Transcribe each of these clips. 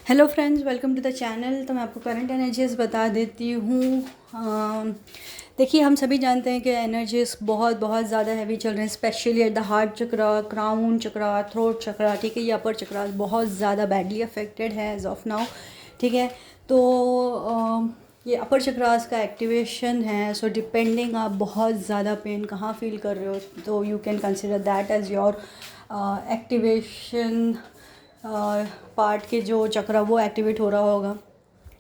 Hello friends, welcome to the channel. तो मैं आपको करंट एनर्जीज़ बता देती हूँ। देखिए, हम सभी जानते हैं कि एनर्जीज़ बहुत बहुत ज़्यादा हैवी चल रहे हैं, specially at the heart chakra, crown chakra, throat chakra. ठीक है, ये अपर चक्रा बहुत ज़्यादा बैडली अफेक्टेड है एज ऑफ नाउ। ठीक है, तो ये अपर चक्रास का एक्टिवेशन है। सो डिपेंडिंग आप बहुत ज़्यादा पेन कहाँ फील कर रहे हो, तो you can consider that as your activation part के जो चक्रा वो एक्टिवेट हो रहा होगा।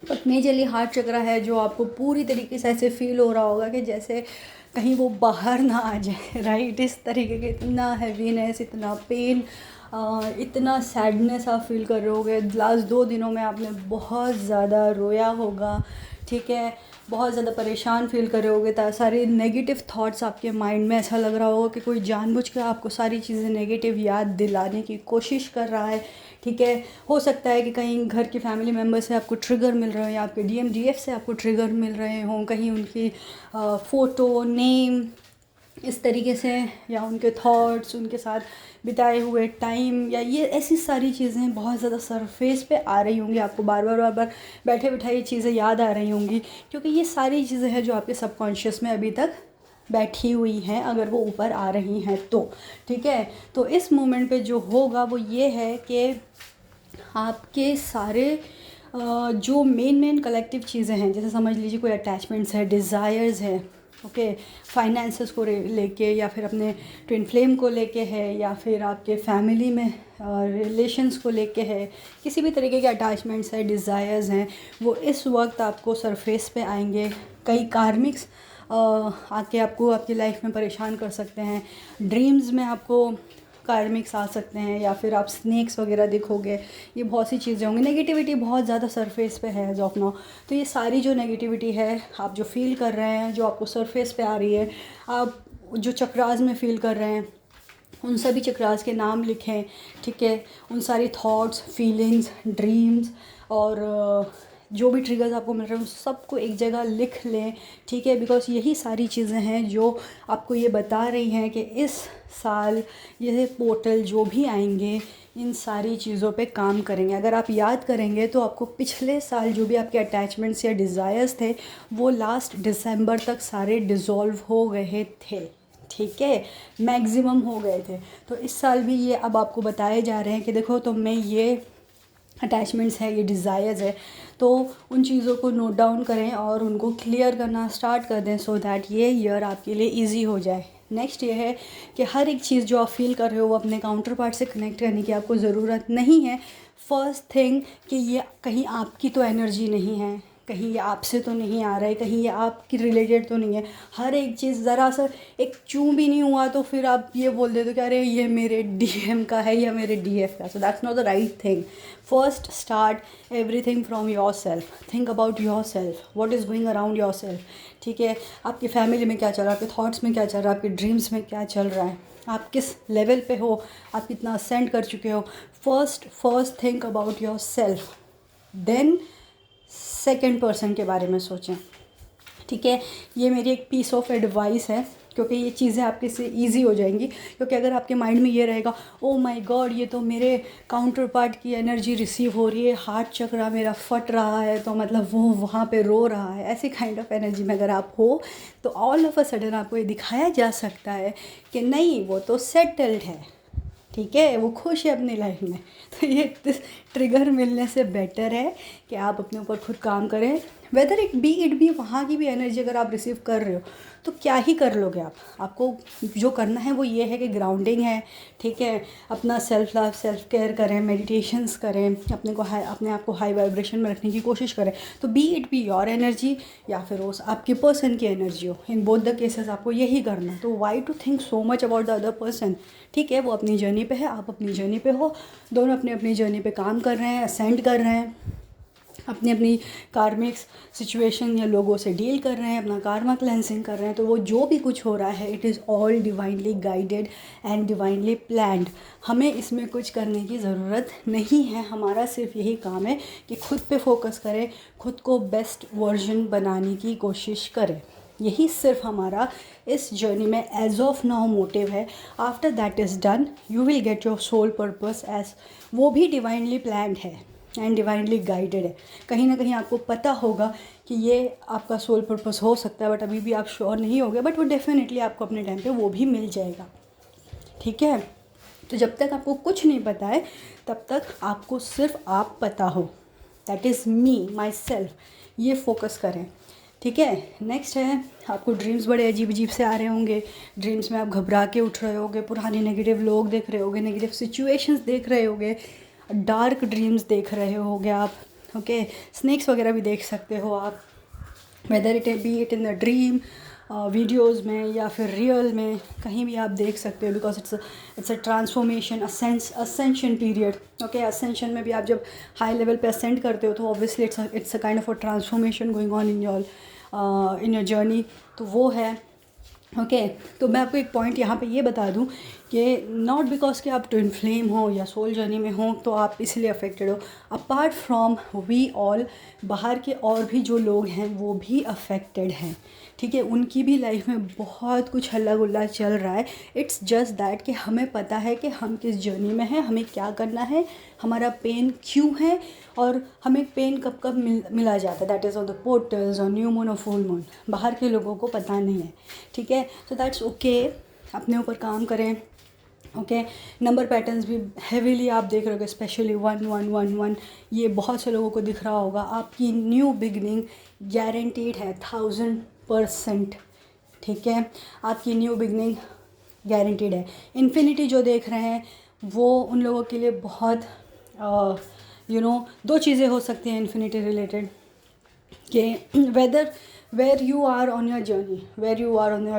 बट मेजरली हार्ट चक्रा है जो आपको पूरी तरीके से ऐसे फील हो रहा होगा कि जैसे कहीं वो बाहर ना आ जाए। राइट, इस तरीके के इतना हैवीनेस, इतना पेन, इतना सैडनेस आप फील कर रहे होगे। लास्ट 2 दिनों में आपने बहुत ज़्यादा रोया होगा। ठीक है, बहुत ज़्यादा परेशान फील कर रहे होगे। सारे नेगेटिव थॉट्स आपके माइंड में, ऐसा लग रहा होगा कि कोई जानबूझकर आपको सारी चीज़ें नेगेटिव याद दिलाने की कोशिश कर रहा है। ठीक है, हो सकता है कि कहीं घर के फैमिली मेम्बर से आपको ट्रिगर मिल रहे हो, या आपके डीएफ से आपको ट्रिगर मिल रहे हों, कहीं उनकी फ़ोटो, नेम, इस तरीके से, या उनके थॉट्स, उनके साथ बिताए हुए टाइम, या ये ऐसी सारी चीज़ें बहुत ज़्यादा सरफेस पे आ रही होंगी। आपको बार बार बैठे बिठाए ये चीज़ें याद आ रही होंगी, क्योंकि ये सारी चीज़ें हैं जो आपके सबकॉन्शियस में अभी तक बैठी हुई हैं, अगर वो ऊपर आ रही हैं तो। ठीक है, तो इस मोमेंट पे जो होगा वो ये है कि आपके सारे जो मेन कलेक्टिव चीज़ें हैं, जैसे समझ लीजिए कोई अटैचमेंट्स है, डिज़ायर्स है, ओके, फाइनेंसेस को लेके, या फिर अपने ट्विन फ्लेम को लेके है, या फिर आपके फैमिली में रिलेशंस को लेके है, किसी भी तरीके के अटैचमेंट्स है, डिज़ायर्स हैं, वो इस वक्त आपको सरफेस पे आएंगे। कई कार्मिक्स आके आपको आपकी लाइफ में परेशान कर सकते हैं। ड्रीम्स में आपको कार्मिक्स आ सकते हैं, या फिर आप स्नेक्स वगैरह देखोगे। ये बहुत सी चीज़ें होंगी। नेगेटिविटी बहुत ज़्यादा सरफेस पे है एज ऑफ नाउ। तो ये सारी जो नेगेटिविटी है, आप जो फील कर रहे हैं, जो आपको सरफेस पे आ रही है, आप जो चक्रास में फील कर रहे हैं, उन सभी चक्रास के नाम लिखें। ठीक है, उन सारी थॉट्स, फीलिंग्स, ड्रीम्स और जो भी ट्रिगर्स आपको मिल रहे हैं उन सबको एक जगह लिख लें। ठीक है, बिकॉज यही सारी चीज़ें हैं जो आपको ये बता रही हैं कि इस साल ये पोर्टल जो भी आएंगे इन सारी चीज़ों पे काम करेंगे। अगर आप याद करेंगे तो आपको पिछले साल जो भी आपके अटैचमेंट्स या डिज़ायर्स थे वो लास्ट दिसंबर तक सारे डिज़ोल्व हो गए थे। ठीक है, मैक्सिमम हो गए थे। तो इस साल भी ये अब आपको बताए जा रहे हैं कि देखो, तुम में ये अटैचमेंट्स है, ये डिज़ायर्स है, तो उन चीज़ों को नोट डाउन करें और उनको क्लियर करना स्टार्ट कर दें, सो दैट ये ईयर आपके लिए इजी हो जाए। नेक्स्ट ये है कि हर एक चीज़ जो आप फील कर रहे हो वो अपने काउंटर पार्ट से कनेक्ट करने की आपको ज़रूरत नहीं है। फर्स्ट थिंग कि ये कहीं आपकी तो एनर्जी नहीं है, कहीं ये आपसे तो नहीं आ रहा है, कहीं ये आपकी रिलेटेड तो नहीं है। हर एक चीज़ ज़रा सा एक चूँ भी नहीं हुआ तो फिर आप ये बोल देते हो कि अरे ये मेरे डीएम का है या मेरे डीएफ का। So that's not the right thing. First start everything from your self. Think about your self, what is going around your self. ठीक है, आपकी फैमिली में क्या चल रहा है, आपके थॉट्स में क्या चल रहा है, आपके ड्रीम्स में क्या चल रहा है, आप किस लेवल पे हो, आप कितना असेंड कर चुके हो। First think about yourself, then second person के बारे में सोचें। ठीक है, ये मेरी एक पीस ऑफ एडवाइस है, क्योंकि ये चीज़ें आपके से ईजी हो जाएंगी। क्योंकि अगर आपके माइंड में ये रहेगा, ओ माय गॉड ये तो मेरे काउंटर पार्ट की एनर्जी रिसीव हो रही है, हार्ट चक्रा मेरा फट रहा है, तो मतलब वो वहाँ पे रो रहा है, ऐसी काइंड ऑफ एनर्जी में अगर आप हो, तो ऑल ऑफ अ सडन आपको ये दिखाया जा सकता है कि नहीं, वो तो सेटल्ड है। ठीक है, वो खुश है अपनी लाइफ में। तो ये ट्रिगर मिलने से बेटर है कि आप अपने ऊपर खुद काम करें। वेदर इट बी वहाँ की भी एनर्जी अगर आप रिसीव कर रहे हो तो क्या ही कर लोगे आप। आपको जो करना है वो ये है कि ग्राउंडिंग है। ठीक है, अपना सेल्फ लव, सेल्फ केयर करें, मेडिटेशंस करें, अपने आप को हाई वाइब्रेशन में रखने की कोशिश करें। तो बी योर एनर्जी या फिर उस आपके पर्सन की एनर्जी हो, इन बोथ द केसेस आपको यही करना है। तो why to think so much about the other person. ठीक है, वो अपनी जर्नी पे है, आप अपनी जर्नी पे हो, दोनों अपनी अपनी जर्नी पे काम कर रहे हैं, असेंड कर रहे हैं, अपनी अपनी कार्मिक्स सिचुएशन या लोगों से डील कर रहे हैं, अपना कार्मा क्लेंसिंग कर रहे हैं। तो वो जो भी कुछ हो रहा है, it is all divinely guided and divinely planned. हमें इसमें कुछ करने की ज़रूरत नहीं है। हमारा सिर्फ यही काम है कि खुद पे फोकस करें, खुद को बेस्ट वर्जन बनाने की कोशिश करें। यही सिर्फ हमारा इस जर्नी में एज ऑफ नाउ मोटिव है। After that is done, you will get your soul purpose as, वो भी डिवाइनली प्लान्ड है। एंड डिवाइनली गाइडेड है। कहीं ना कहीं आपको पता होगा कि ये आपका सोल पर्पस हो सकता है, बट अभी भी आप श्योर नहीं हो गए, बट वो डेफिनेटली आपको अपने टाइम पे वो भी मिल जाएगा। ठीक है, तो जब तक आपको कुछ नहीं पता है तब तक आपको सिर्फ आप पता हो, that is me my self, ये फोकस करें। ठीक है, नेक्स्ट है, आपको ड्रीम्स बड़े अजीब अजीब से आ रहे होंगे। ड्रीम्स में आप घबरा के उठ रहे होगे, पुराने नेगेटिव लोग देख रहे होगे, नेगेटिव सिचुएशंस देख रहे होगे, डार्क ड्रीम्स देख रहे होगे आप। ओके, स्नैक्स वगैरह भी देख सकते हो आप, whether it be it in the dream, videos में या फिर रियल में, कहीं भी आप देख सकते हो, because it's a transformation, ascension period. Okay, ascension में भी आप जब हाई लेवल पे असेंड करते हो तो obviously it's a kind of a transformation going on in your journey, तो वो है। ओके, तो मैं आपको एक पॉइंट यहाँ पे ये बता दूँ कि नॉट बिकॉज कि आप ट्विन फ्लेम हो या सोल जर्नी में हो तो आप इसलिए अफेक्टेड हो। अपार्ट फ्रॉम वी ऑल, बाहर के और भी जो लोग हैं वो भी अफेक्टेड हैं। ठीक है, उनकी भी लाइफ में बहुत कुछ हल्ला गुल्ला चल रहा है। इट्स जस्ट दैट कि हमें पता है कि हम किस जर्नी में हैं, हमें क्या करना है, हमारा पेन क्यों है, और हमें पेन कब कब मिला जाता है, that is on the portals और न्यू मून और फुल मून। बाहर के लोगों को पता नहीं है। ठीक है, सो दैट्स ओके, अपने ऊपर काम करें। ओके, नंबर पैटर्न्स भी हैवीली आप देख रहे होगे, स्पेशली 1111, ये बहुत से लोगों को दिख रहा होगा। आपकी न्यू बिगनिंग गारंटीड है 1000%। ठीक है, आपकी न्यू बिगनिंग गारंटीड है। इन्फिनिटी जो देख रहे हैं वो उन लोगों के लिए बहुत दो चीज़ें हो सकती हैं इन्फिनिटी रिलेटेड, कि where you are on your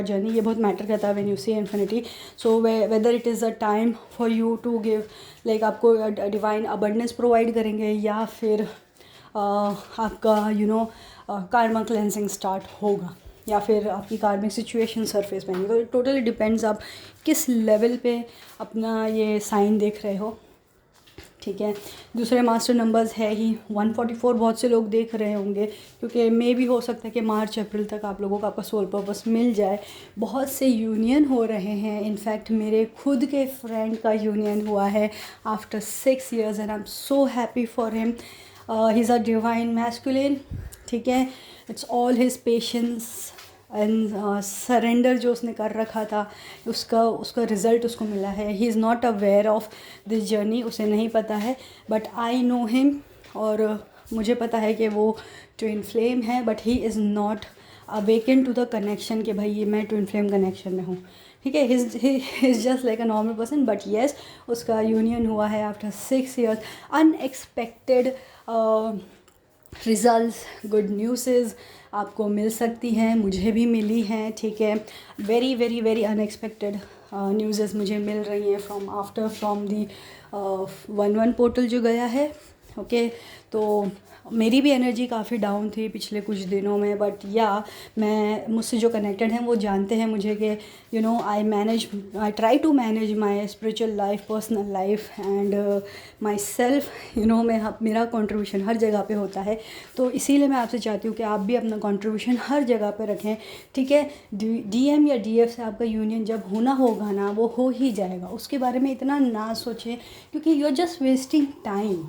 journey, ये बहुत मैटर करता है when you see infinity. So whether it is a time for you to give, like आपको डिवाइन अबंडेंस प्रोवाइड करेंगे, या फिर आपका कार्मा क्लेंजिंग स्टार्ट होगा, या फिर आपकी कार्मिक सिचुएशन सरफेस में। तो टोटली डिपेंड्स आप किस लेवल पे अपना ये साइन देख रहे हो। ठीक है, दूसरे मास्टर नंबर्स है ही 144, बहुत से लोग देख रहे होंगे, क्योंकि मे भी हो सकता है कि मार्च अप्रैल तक आप लोगों को आपका सोल पर्पस मिल जाए। बहुत से यूनियन हो रहे हैं, इनफैक्ट मेरे खुद के फ्रेंड का यूनियन हुआ है after 6 years and I am so happy for him. He is a divine masculine. ठीक है, it's all his patience and surrender जो उसने कर रखा था, उसका रिज़ल्ट उसको मिला है। ही is not aware of this journey, उसे नहीं पता है, बट आई नो हिम, और मुझे पता है कि वो ट्विन फ्लेम है, but he is not awaken to the connection कि भाई ये मैं ट्विन फ्लेम कनेक्शन में हूँ। ठीक है, he is just like a normal person, but yes उसका यूनियन हुआ है after 6 years। Unexpected results, good news आपको मिल सकती हैं, मुझे भी मिली हैं। ठीक है, very very very unexpected news मुझे मिल रही हैं फ्रॉम दी 11 पोर्टल जो गया है। ओके, तो मेरी भी एनर्जी काफ़ी डाउन थी पिछले कुछ दिनों में, बट मैं मुझसे जो कनेक्टेड हैं वो जानते हैं मुझे कि I try to manage my spiritual life, personal life and myself. मेरा कंट्रीब्यूशन हर जगह पे होता है, तो इसीलिए मैं आपसे चाहती हूँ कि आप भी अपना कंट्रीब्यूशन हर जगह पे रखें। ठीक है, DM या DF से आपका यूनियन जब होना होगा ना, वो हो ही जाएगा, उसके बारे में इतना ना सोचें, क्योंकि you are just wasting time.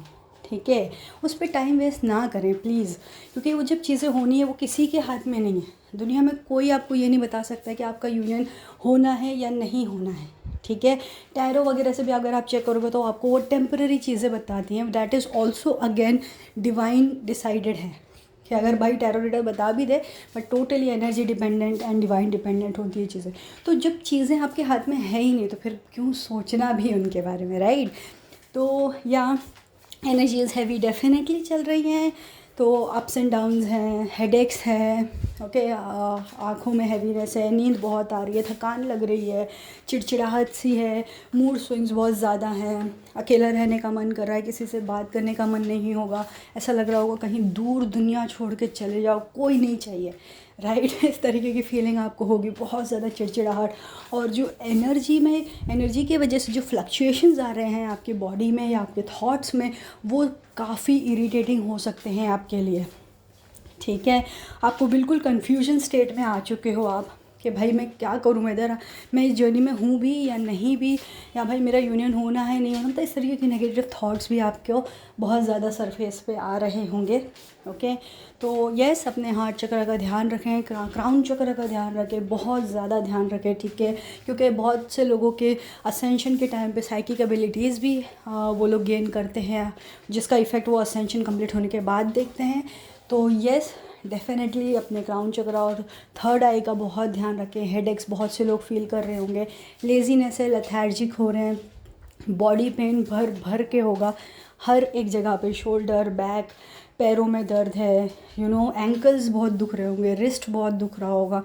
ठीक है, उस पर टाइम वेस्ट ना करें प्लीज़, क्योंकि वो जब चीज़ें होनी है वो किसी के हाथ में नहीं है। दुनिया में कोई आपको ये नहीं बता सकता कि आपका यूनियन होना है या नहीं होना है। ठीक है, टैरो वगैरह से भी अगर आप चेक करोगे तो आपको वो टेम्पररी चीज़ें बताती हैं, that is also again divine decided है कि अगर भाई टैरो रीडर बता भी दे, but totally energy dependent and divine dependent होती है चीज़ें। तो जब चीज़ें आपके हाथ में है ही नहीं तो फिर क्यों सोचना भी उनके बारे में, राइट? तो एनर्जीज हैवी डेफिनेटली चल रही हैं, तो अप्स एंड डाउन्स हैं, हेडेक्स हैं। ओके, आँखों में हैवीनेस है, नींद बहुत आ रही है, थकान लग रही है, चिड़चिड़ाहट सी है, मूड स्विंग्स बहुत ज़्यादा हैं, अकेला रहने का मन कर रहा है, किसी से बात करने का मन नहीं होगा, ऐसा लग रहा होगा कहीं दूर दुनिया छोड़ के चले जाओ, कोई नहीं चाहिए, राइट? इस तरीके की फीलिंग आपको होगी, बहुत ज़्यादा चिड़चिड़ाहट। और जो एनर्जी की वजह से जो फ्लक्चुएशंस आ रहे हैं आपकी बॉडी में या आपके थॉट्स में, वो काफ़ी इरिटेटिंग हो सकते हैं आपके लिए। ठीक है, आपको बिल्कुल कन्फ्यूजन स्टेट में आ चुके हो आप कि भाई मैं क्या करूँ, इधर मैं इस जर्नी में हूँ भी या नहीं भी, या भाई मेरा यूनियन होना है नहीं होना। तो इस तरीके के नेगेटिव थॉट्स भी आपको बहुत ज़्यादा सरफेस पे आ रहे होंगे। ओके, तो यस, अपने हार्ट चक्र का ध्यान रखें, क्राउन चक्र का ध्यान रखें, बहुत ज़्यादा ध्यान रखें, ठीक है, क्योंकि बहुत से लोगों के असेंशन के टाइम पे साइकिक एबिलिटीज़ भी वो लोग गेन करते हैं, जिसका इफ़ेक्ट वो असेंशन कंप्लीट होने के बाद देखते हैं। तो यस, डेफिनेटली अपने क्राउन चक्र और थर्ड आई का बहुत ध्यान रखें। हेडेक्स बहुत से लोग फील कर रहे होंगे, लेज़ीनेस है, लेथार्जिक हो रहे हैं, बॉडी पेन भर भर के होगा हर एक जगह पे, शोल्डर, बैक, पैरों में दर्द है, एंकल्स बहुत दुख रहे होंगे, रिस्ट बहुत दुख रहा होगा,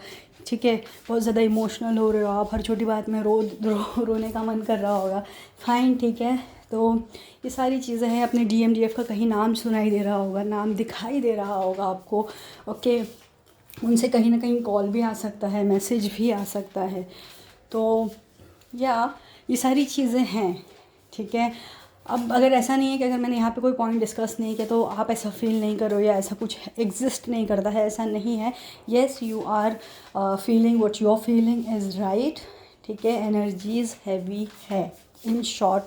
ठीक है, बहुत ज़्यादा इमोशनल हो रहे हो आप, हर छोटी बात में रोने का मन कर रहा होगा, फाइन, ठीक है। तो ये सारी चीज़ें हैं। अपने DMDF का कहीं नाम सुनाई दे रहा होगा, नाम दिखाई दे रहा होगा आपको, ओके, उनसे कहीं ना कहीं कॉल भी आ सकता है, मैसेज भी आ सकता है। तो या ये सारी चीज़ें हैं, ठीक है। अब अगर ऐसा नहीं है कि अगर मैंने यहाँ पे कोई पॉइंट डिस्कस नहीं किया तो आप ऐसा फील नहीं करो या ऐसा कुछ एग्जिस्ट नहीं करता है, ऐसा नहीं है। Yes, you are feeling what you are feeling is right, ठीक है। एनर्जीज हैवी है, in short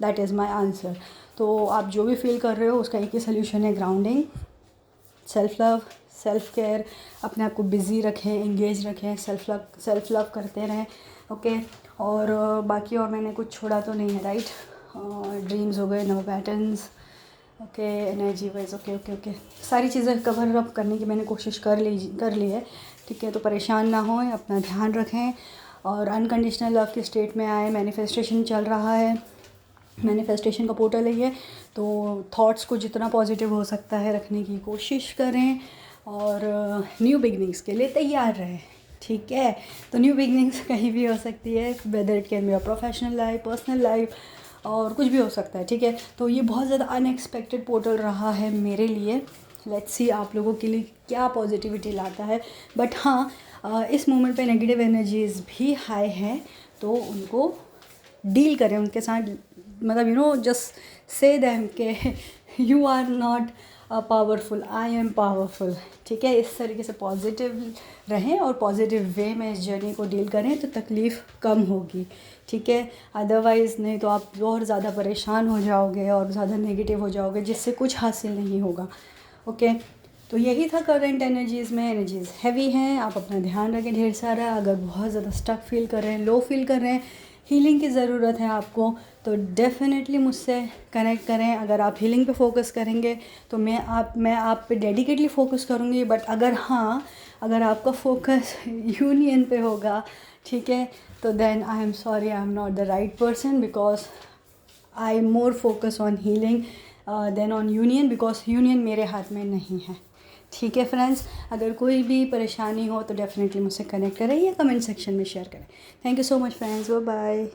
that is my answer. तो आप जो भी फील कर रहे हो उसका एक ही सोल्यूशन है, grounding, self love, self care, अपने आप को बिज़ी रखें, एंगेज रखें, सेल्फ लव करते रहें, ओके। और बाकी और मैंने कुछ छोड़ा तो नहीं है, राइट। ड्रीम्स हो गए, no patterns, okay, energy wise, okay, सारी चीज़ें कवर अप करने की मैंने कोशिश कर ली है, ठीक है। तो परेशान ना हों, अपना ध्यान रखें और अनकंडीशनल लव के स्टेट में आए। मैनिफेस्टेशन चल रहा है, मैनिफेस्टेशन का पोर्टल है ये, तो थॉट्स को जितना पॉजिटिव हो सकता है रखने की कोशिश करें और न्यू बिगनिंग्स के लिए तैयार रहें, ठीक है। तो न्यू बिगनिंग्स कहीं भी हो सकती है, whether it can be your professional life, personal life, और कुछ भी हो सकता है, ठीक है। तो ये बहुत ज़्यादा अनएक्सपेक्टेड पोर्टल रहा है मेरे लिए। लेट्स सी आप लोगों के लिए क्या पॉजिटिविटी लाता है। बट हाँ, इस मोमेंट पे नेगेटिव एनर्जीज भी हाई है, तो उनको डील करें, उनके साथ, मतलब जस्ट से देम के you are not powerful, I am powerful, ठीक है। इस तरीके से पॉजिटिव रहें और पॉजिटिव वे में इस जर्नी को डील करें तो तकलीफ़ कम होगी, ठीक है। अदरवाइज़ नहीं तो आप और ज़्यादा परेशान हो जाओगे और ज़्यादा नेगेटिव हो जाओगे, जिससे कुछ हासिल नहीं होगा, ओके। तो यही था करंट एनर्जीज़ में। एनर्जीज़ हैवी हैं, आप अपना ध्यान रखें ढेर सारा। अगर बहुत ज़्यादा स्टक फील कर रहे हैं, लो फील कर रहे हैं, हीलिंग की ज़रूरत है आपको, तो डेफ़िनेटली मुझसे कनेक्ट करें। अगर आप हीलिंग पे फोकस करेंगे तो मैं आप पे डेडिकेटली फ़ोकस करूँगी। बट अगर आपका फोकस यूनियन पे होगा, ठीक है, तो then I am sorry, I am not the right person, because I more focus on healing than on union, because union मेरे हाथ में नहीं है, ठीक है फ्रेंड्स। अगर कोई भी परेशानी हो तो डेफ़िनेटली मुझसे कनेक्ट करें या कमेंट सेक्शन में शेयर करें। Thank you so much friends, bye bye.